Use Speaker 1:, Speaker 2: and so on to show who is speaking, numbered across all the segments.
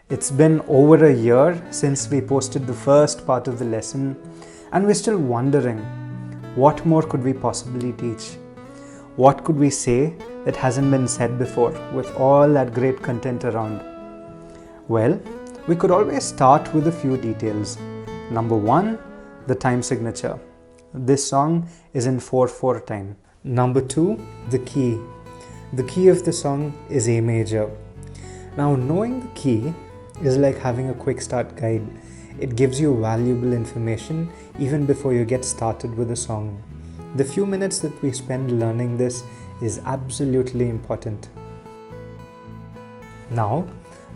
Speaker 1: It's been over a year since we posted the first part of the lesson, and we're still wondering, what more could we possibly teach? What could we say that hasn't been said before with all that great content around? Well, we could always start with a few details. Number one, the time signature. This song is in 4/4 time. Number two, the key. The key of the song is A major. Now, knowing the key is like having a quick start guide. It gives you valuable information even before you get started with a song. The few minutes that we spend learning this is absolutely important. Now,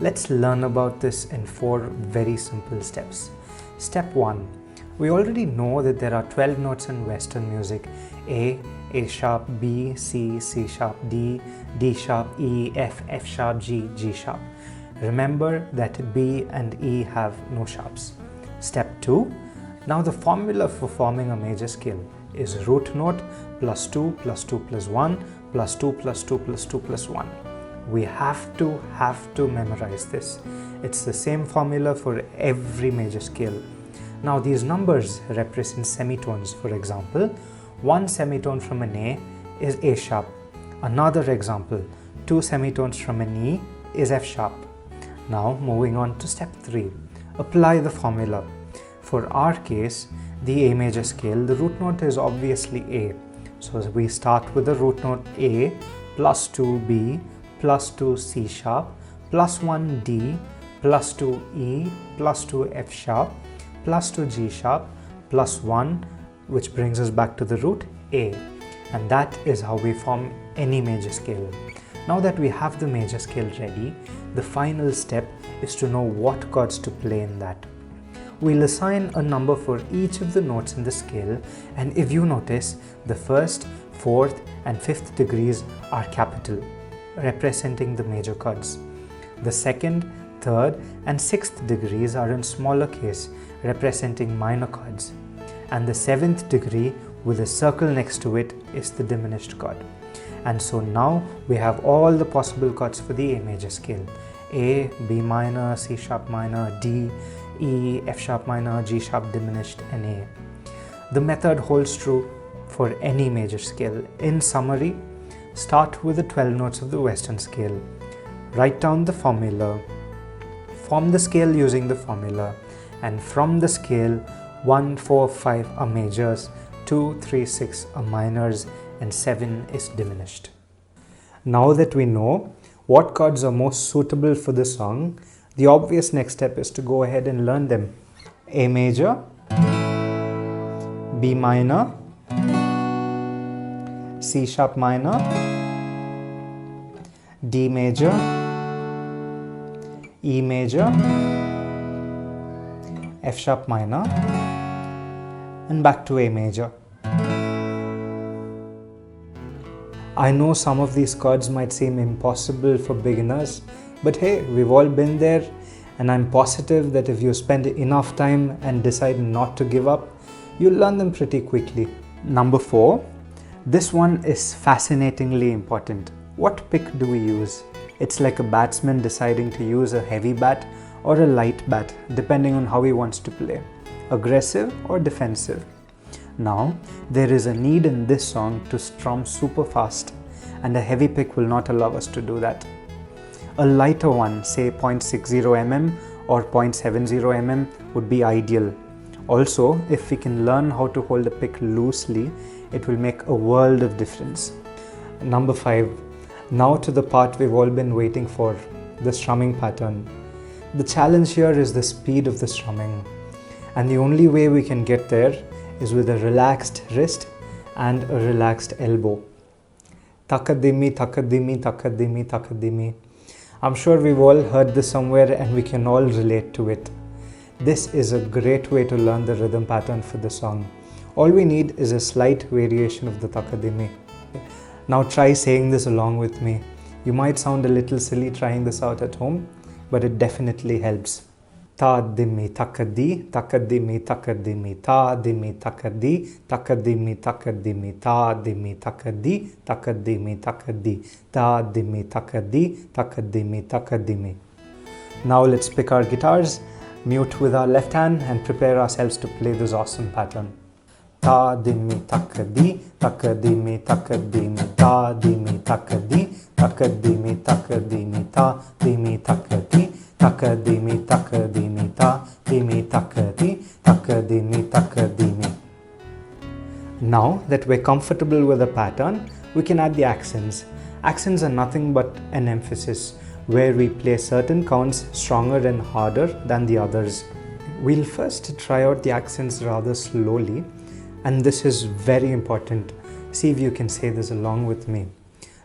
Speaker 1: let's learn about this in 4 very simple steps. Step 1. We already know that there are 12 notes in Western music: A sharp, B, C, C sharp, D sharp, E, F sharp, G sharp. Remember that B and E have no sharps. Step 2. Now the formula for forming a major scale is root note plus 2 plus 2 plus 1 plus 2 plus 2 plus 2 plus 1. We have to memorize this. It's the same formula for every major scale. Now these numbers represent semitones. For example, one semitone from an A is A sharp. Another example, 2 semitones from an E is F sharp. Now moving on to step 3. Apply the formula. For our case, the A major scale, the root note is obviously A. So we start with the root note A plus 2 B plus 2 C sharp plus 1 D plus 2 E plus 2 F sharp plus 2 G sharp plus 1, which brings us back to the root A. And that is how we form any major scale. Now that we have the major scale ready, the final step is to know what chords to play in that. We'll assign a number for each of the notes in the scale, and if you notice, the 1st, 4th and 5th degrees are capital, representing the major chords. The 2nd, 3rd and 6th degrees are in smaller case, representing minor chords. And the 7th degree with a circle next to it is the diminished chord. And so now we have all the possible chords for the A major scale: A, B minor, C sharp minor, D, E, F sharp minor, G sharp diminished and A. The method holds true for any major scale. In summary, start with the 12 notes of the Western scale. Write down the formula. Form the scale using the formula. And from the scale, 1, 4, 5 are majors, 2, 3, 6 are minors, and 7 is diminished. Now that we know what chords are most suitable for the song, the obvious next step is to go ahead and learn them. A major, B minor, C sharp minor, D major, E major, F sharp minor, and back to A major. I know some of these chords might seem impossible for beginners, but hey, we've all been there, and I'm positive that if you spend enough time and decide not to give up, you'll learn them pretty quickly. Number 4. This one is fascinatingly important. What pick do we use? It's like a batsman deciding to use a heavy bat or a light bat, depending on how he wants to play, aggressive or defensive. Now, there is a need in this song to strum super fast, and a heavy pick will not allow us to do that. A lighter one, say 0.60 mm or 0.70 mm, would be ideal. Also, if we can learn how to hold a pick loosely, it will make a world of difference. Number 5. Now to the part we've all been waiting for, the strumming pattern. The challenge here is the speed of the strumming, and the only way we can get there is with a relaxed wrist and a relaxed elbow. Tha Ka Dhi Mi, Tha Ka Dhi Mi, Tha Ka Dhi Mi, Tha Ka Dhi Mi. I'm sure we've all heard this somewhere and we can all relate to it. This is a great way to learn the rhythm pattern for the song. All we need is a slight variation of the Tha Ka Dhi Mi. Now try saying this along with me. You might sound a little silly trying this out at home, but it definitely helps. Tha Dhi Mi, Tha Ka Dhi, Tha Ka Dhi Mi, Tha Ka Dhi Mi, Tha Dhi Mi, Tha Ka Dhi, Tha Ka Dhi Mi, Tha Ka Dhi Mi, Tha Dhi Mi, Tha Ka Dhi, Tha Ka Dhi Mi, Tha Ka Dhi, Tha Dhi Mi, Tha Ka Dhi, Tha Ka Dhi Mi, Tha Ka Dhi Mi. Now let's pick our guitars, mute with our left hand and prepare ourselves to play this awesome pattern. Tha Di Mi Tha Ka Dhi, Tha Ka Dhi Mi Tha Ka Dhi Mi, Tha Di Mi Tha Ka Dhi, Tha Ka Dhi Mi Tha Ka Dhi Mi, Tha Di Mi Tha Ka Dhi, Tha Ka Dhi Mi Tha Ka Dhi Mi, Tha Di Mi Tha Ka Dhi, Tha Ka Dhi Mi Tha Ka Dhi Mi. Now that we're comfortable with the pattern, we can add the accents. Accents are nothing but an emphasis, where we play certain counts stronger and harder than the others. We'll first try out the accents rather slowly, and this is very important. See if you can say this along with me.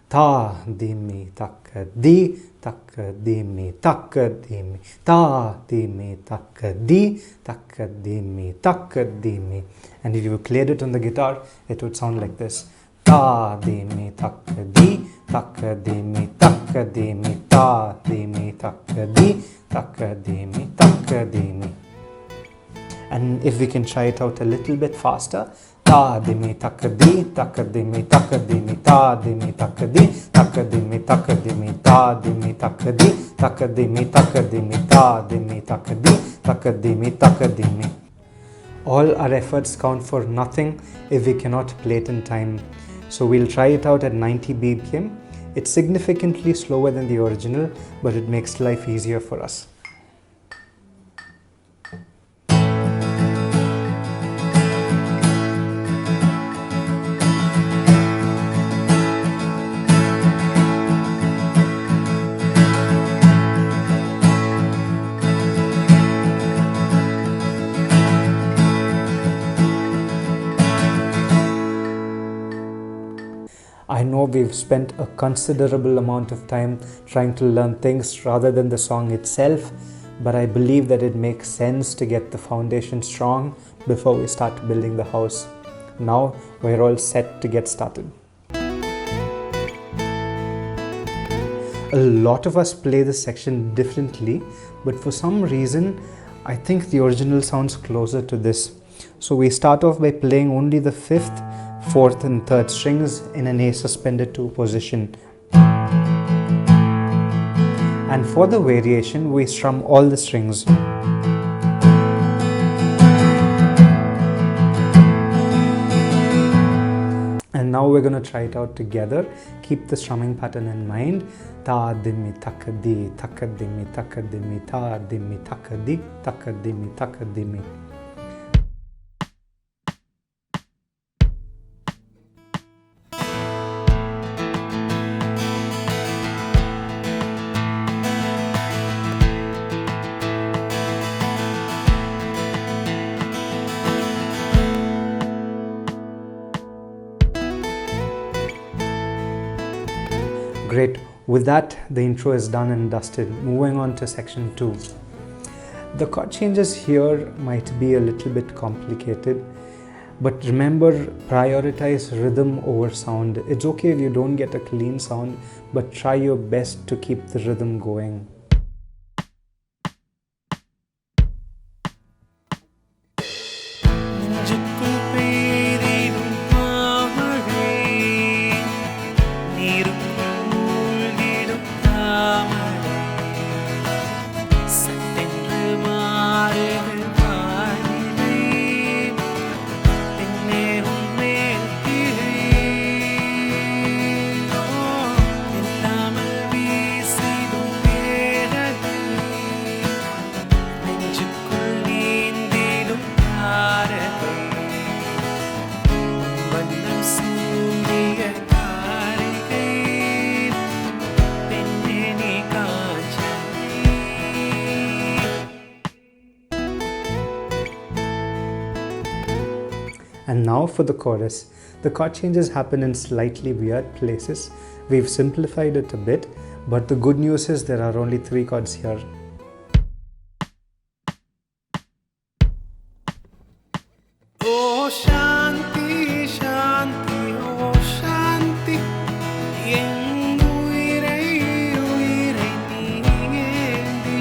Speaker 1: Tha Di Mi Tha Ka Dhi, Tha Ka Dhi Mi Tha Ka Dhi Mi, Tha Di Mi Tha Ka Dhi, Tha Ka Dhi Mi Tha Ka Dhi Mi. And if you played it on the guitar, it would sound like this. Tha Di Mi Tha Ka Dhi, Tha Ka Dhi Mi Tha Ka Dhi Mi, Tha Di Mi Tha Ka Dhi, Tha Ka Dhi Mi Tha Ka Dhi Mi. And if we can try it out a little bit faster, Tha Di Mi Tha Ka Dhi, Tha Ka Dhi Mi Tha Ka Dhi Mi, Tha Di Mi Tha Ka Dhi, Tha Ka Dhi Mi Tha Ka Dhi Mi, Tha Di Mi Tha Ka Dhi, Tha Ka Dhi Mi Tha Ka Dhi Mi, Tha Di Mi Tha Ka Dhi, Tha Ka Dhi Mi Tha Ka Dhi Mi. All our efforts count for nothing if we cannot play it in time. So we'll try it out at 90 BPM. It's significantly slower than the original, but it makes life easier for us. I know we've spent a considerable amount of time trying to learn things rather than the song itself, but I believe that it makes sense to get the foundation strong before we start building the house. Now we're all set to get started. A lot of us play this section differently, but for some reason I think the original sounds closer to this. So we start off by playing only the 5th, 4th and 3rd strings in an A suspended 2 position. And for the variation, we strum all the strings. And now we're going to try it out together. Keep the strumming pattern in mind. Tha Di Mi Tha Ka Dhi, Tha Ka Dhi Mi Tha Ka Dhi Mi, Tha Di Mi Tha Ka Dhi, Tha Ka Dhi Mi Tha Ka Dhi Mi. Great. With that, the intro is done and dusted. Moving on to section 2. The chord changes here might be a little bit complicated, but remember, prioritize rhythm over sound. It's okay if you don't get a clean sound, but try your best to keep the rhythm going.
Speaker 2: Nenjukkul Peidhidum Maazhai, Neerukkul Moolgidum Thaamarai, Sattenru Maarugal Vaanilai, Pennerum Melkizhai, Ellamal Veesidum Peidhidum, Nenjukkul Neendidum Tharagai, Vannam Sooriya Tharigai, Pennene Kaanchai.
Speaker 1: And now for the chorus. The chord changes happen in slightly weird places. We've simplified it a bit, but the good news is there are only 3 chords here.
Speaker 2: Oh Shanti, Shanti, oh Shanti, en uirai, uirai நீயேந்தி,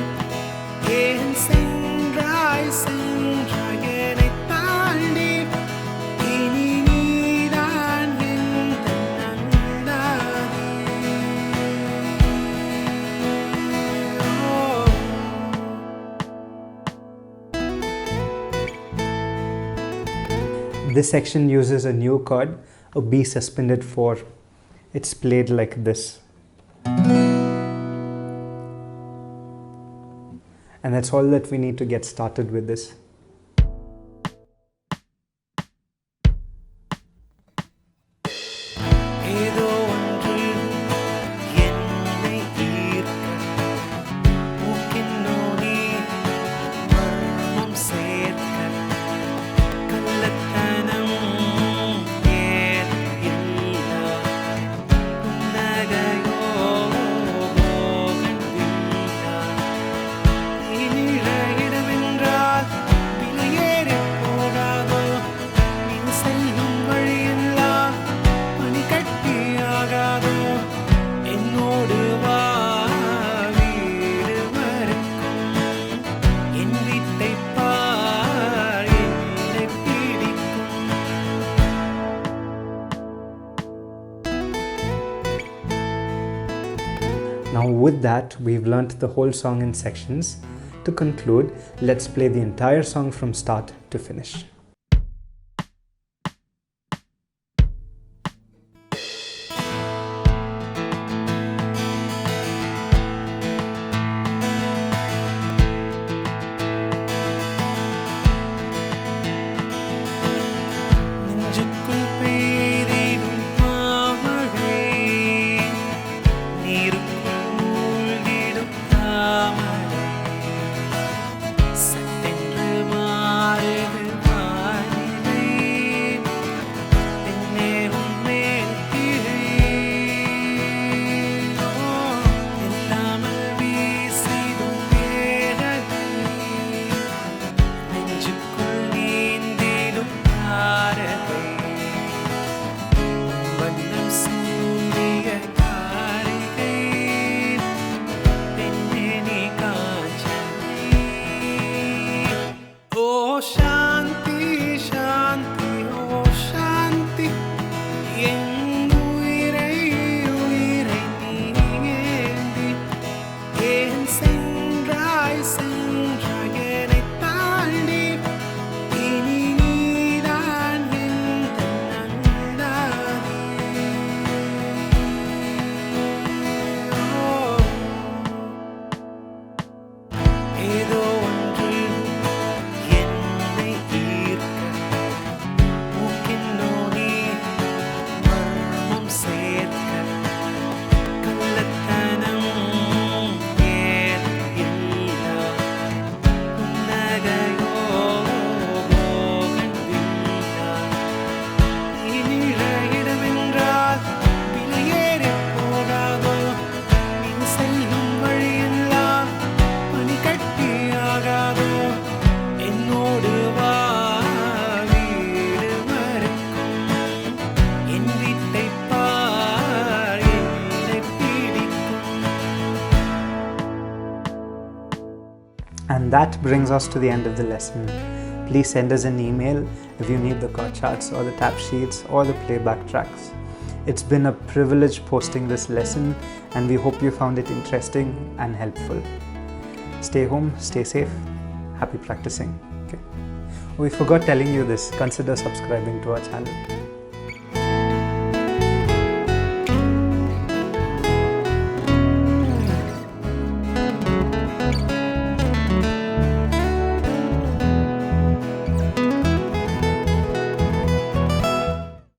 Speaker 2: ஏன் சென்றாய், சென்றாய் என்னைத் தாண்டி, இனி நீதான் எந்தன் அந்தாதி. Oh
Speaker 1: This section uses a new chord, a B suspended 4. It's played like this. And that's all that we need to get started with this. Now with that, we've learnt the whole song in sections. To conclude, let's play the entire song from start to finish.
Speaker 2: நெஞ்சுக்குள் பெய்திடும் மாமழை, நீருக்குள் மூழ்கிடும் தாமரை, சட்டென்று மாறுது வானிலை, பெண்ணே உன்மேல் கிழை, எல்லாமல் வீசிடும் வேதனை, நெஞ்சுக்குள் நீந்திடும் தாரகை, வண்ணம் சூடிய காரிகை, பெண்ணே நீ காஞ்சனை. ஓ சாந்தி சாந்தி ஓ சாந்தி, என் உயிரை உயிரை நீ ஏந்தி, ஏன் சென்றாய் சென்றாய் என்னைத் தாண்டி, இனி நீதான் எந்தன் அந்தாதி. ஏதோ ஒன்று என்னை ஈர்க்க, மூக்கின் நோனி மர்மம் சேர்க்க, கள்ளத்தனம் ஏன் இல்லா, புன்னகையோ மோகன் வில்லா, இனிழ இடமென்றால் விலையேறிப் போகாதோ, நீ செல்லும் வழியெல்லாம் பனிக்கட்டியாகாதோ, என்னோடு வா வீடு மறக்கும், என் வீட்டைப் பார் என்னைப் பிடிக்கும்.
Speaker 1: And that brings us to the end of the lesson. Please send us an email if you need the chord charts or the tab sheets or the playback tracks. It's been a privilege posting this lesson, and we hope you found it interesting and helpful. Stay home, stay safe, happy practicing. Okay. We forgot telling you this, consider subscribing to our channel.